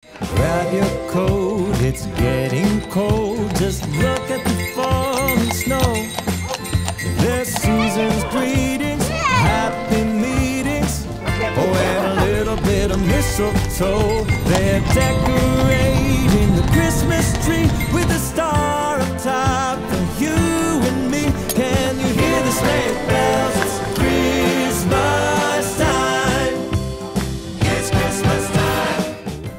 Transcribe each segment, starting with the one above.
Grab your coat, it's getting cold. Just look at the falling snow. There's season's greetings, happy meetings. Oh, and a little bit of mistletoe. They're decorating the Christmas tree with a star up top for you and me. Can you hear the sleigh bells? It's Christmas time. It's Christmas time.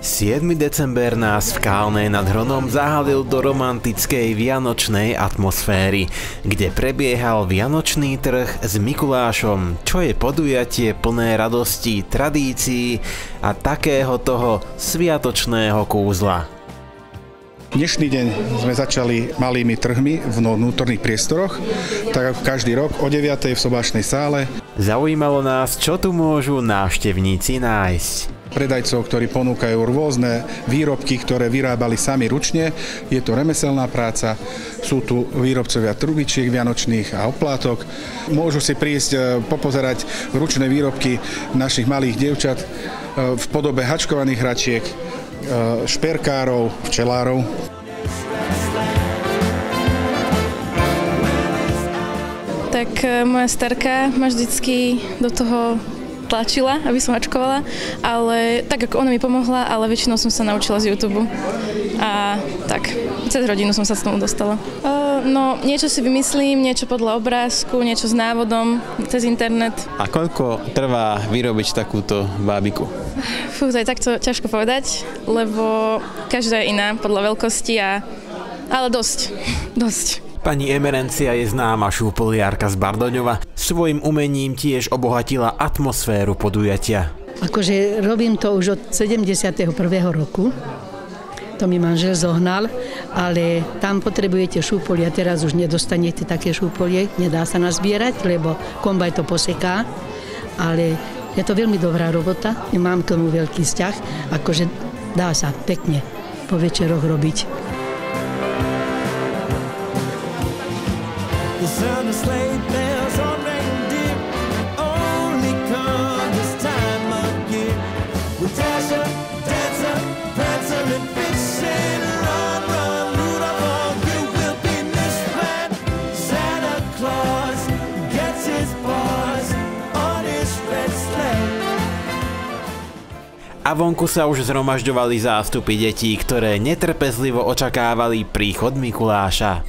7. december nás v Kálnej nad Hronom zahalil do romantickej vianočnej atmosféry, kde prebiehal vianočný trh s Mikulášom, čo je podujatie plné radosti, tradícií a takého toho sviatočného kúzla. Dnešný deň sme začali malými trhmi v vnútorných priestoroch, tak ako každý rok o 9:00 v sobášnej sále. Zaujímalo nás, čo tu môžu návštevníci nájsť. Predajcov, ktorí ponúkajú rôzne výrobky, ktoré vyrábali sami ručne. Je to remeselná práca, sú tu výrobcovia trubičiek vianočných a oplátok. Môžu si prísť popozerať ručné výrobky našich malých dievčat v podobe hačkovaných hračiek, šperkárov, včelárov. Tak moja starka ma vždycky do toho tlačila, aby som hačkovala, ale tak ako ona mi pomohla, ale väčšinou som sa naučila z YouTube. A tak, cez rodinu som sa s tomu dostala. No, niečo si vymyslím, niečo podľa obrázku, niečo s návodom, cez internet. A koľko trvá vyrobiť takúto bábiku? Fú, to je takto ťažko povedať, lebo každá je iná podľa veľkosti ale dosť. Pani Emerencia je známa šúpoliárka z Bardoňova. Svojim umením tiež obohatila atmosféru podujatia. Akože robím to už od 71. roku. To mi manžel zohnal, ale tam potrebujete šúpolie. Teraz už nedostanete také šúpolie, nedá sa nazbierať, lebo kombaj to poseká. Ale je to veľmi dobrá robota, nemám k tomu veľký vzťah, akože dá sa pekne po večeroch robiť. The sound of sleigh bells on reindeer only come this time of year. With Dasher, Dancer, Prancer, and Vixen, run, run, Rudolph, all you will be missed when Santa Claus gets his paws on his red sleigh. A vonku sa už zhromažďovali zástupy detí, ktoré netrpezlivo očakávali príchod Mikuláša.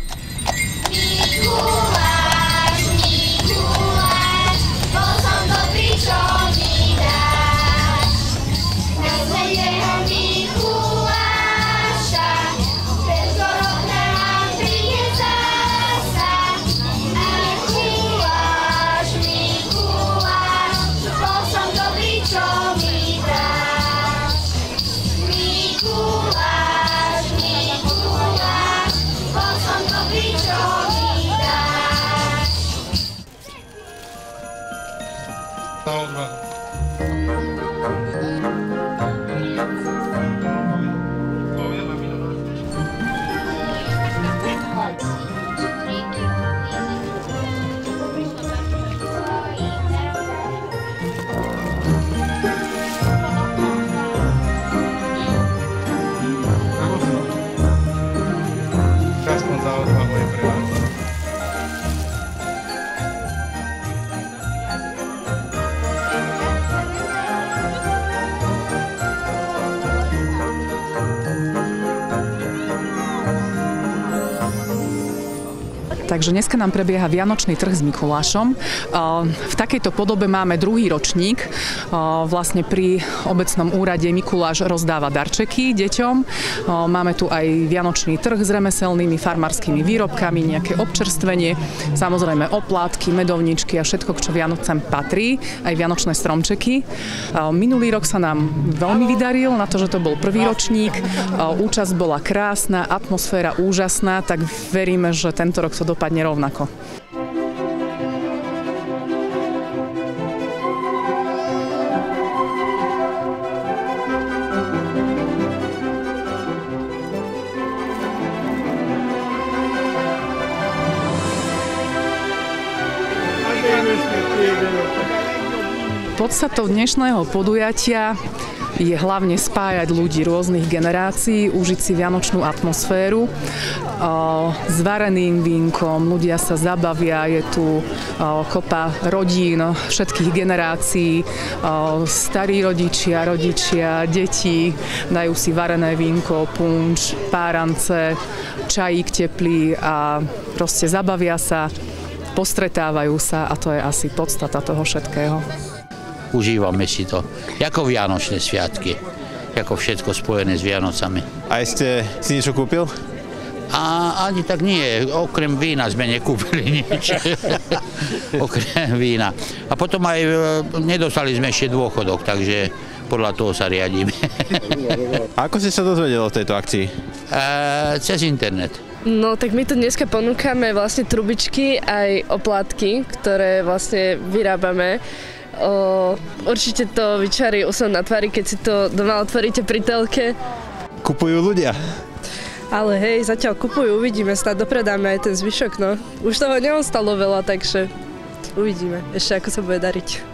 Takže dneska nám prebieha vianočný trh s Mikulášom. V takejto podobe máme druhý ročník. Vlastne pri obecnom úrade Mikuláš rozdáva darčeky deťom. Máme tu aj vianočný trh s remeselnými farmárskymi výrobkami, nejaké občerstvenie, samozrejme oplátky, medovničky a všetko, čo Vianocem patrí, aj vianočné stromčeky. Minulý rok sa nám veľmi vydaril na to, že to bol prvý ročník. Účasť bola krásna, atmosféra úžasná, tak veríme, že tento rok to dopadne rovnako. Podstatou dnešného podujatia je hlavne spájať ľudí rôznych generácií, užiť si vianočnú atmosféru s vareným vínkom, ľudia sa zabavia, je tu kopa rodín všetkých generácií, starí rodičia, deti, dajú si varené vínko, punč, párance, čajík teplý a proste zabavia sa, postretávajú sa a to je asi podstata toho všetkého. Užívame si to, ako vianočné sviatky, ako všetko spojené s Vianocami. A ste si niečo kúpil? A ani tak nie, okrem vína sme nekúpili nič. Okrem vína. A potom aj nedostali sme ešte dôchodok, takže podľa toho sa riadíme. A ako ste sa dozvedeli o tejto akcii? Cez internet. No tak my tu dneska ponúkame vlastne trubičky aj oplátky, ktoré vlastne vyrábame. Určite to vyčarí úsmev na tvári, keď si to doma otvoríte pri telke. Kupujú ľudia. Ale hej, zatiaľ kupujú, uvidíme, snad dopredáme aj ten zvyšok, no. Už toho neostalo veľa, takže uvidíme ešte, ako sa bude dariť.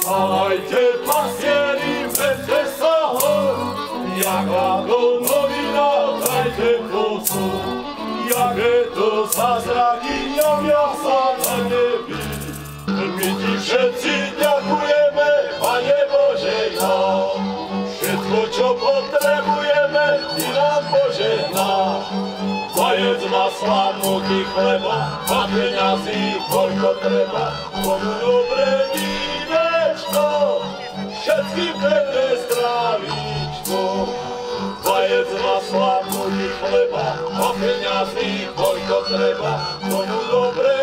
Stávajte, pastieri, vedte sa hor, jak ako novina, dajte kosu, jaké to zázraky javia sa na nebi. My ti všetci ďakujeme, Pane Bože nám, všetko, čo potrebujeme, ty nám požehná. Vajec masla, múky, chleba, a peňazí, koľko treba, komu dobre vínečko, všetkým pekné zdravíčko. Vajec masla, múky, chleba, a peňazí, koľko treba, komu dobre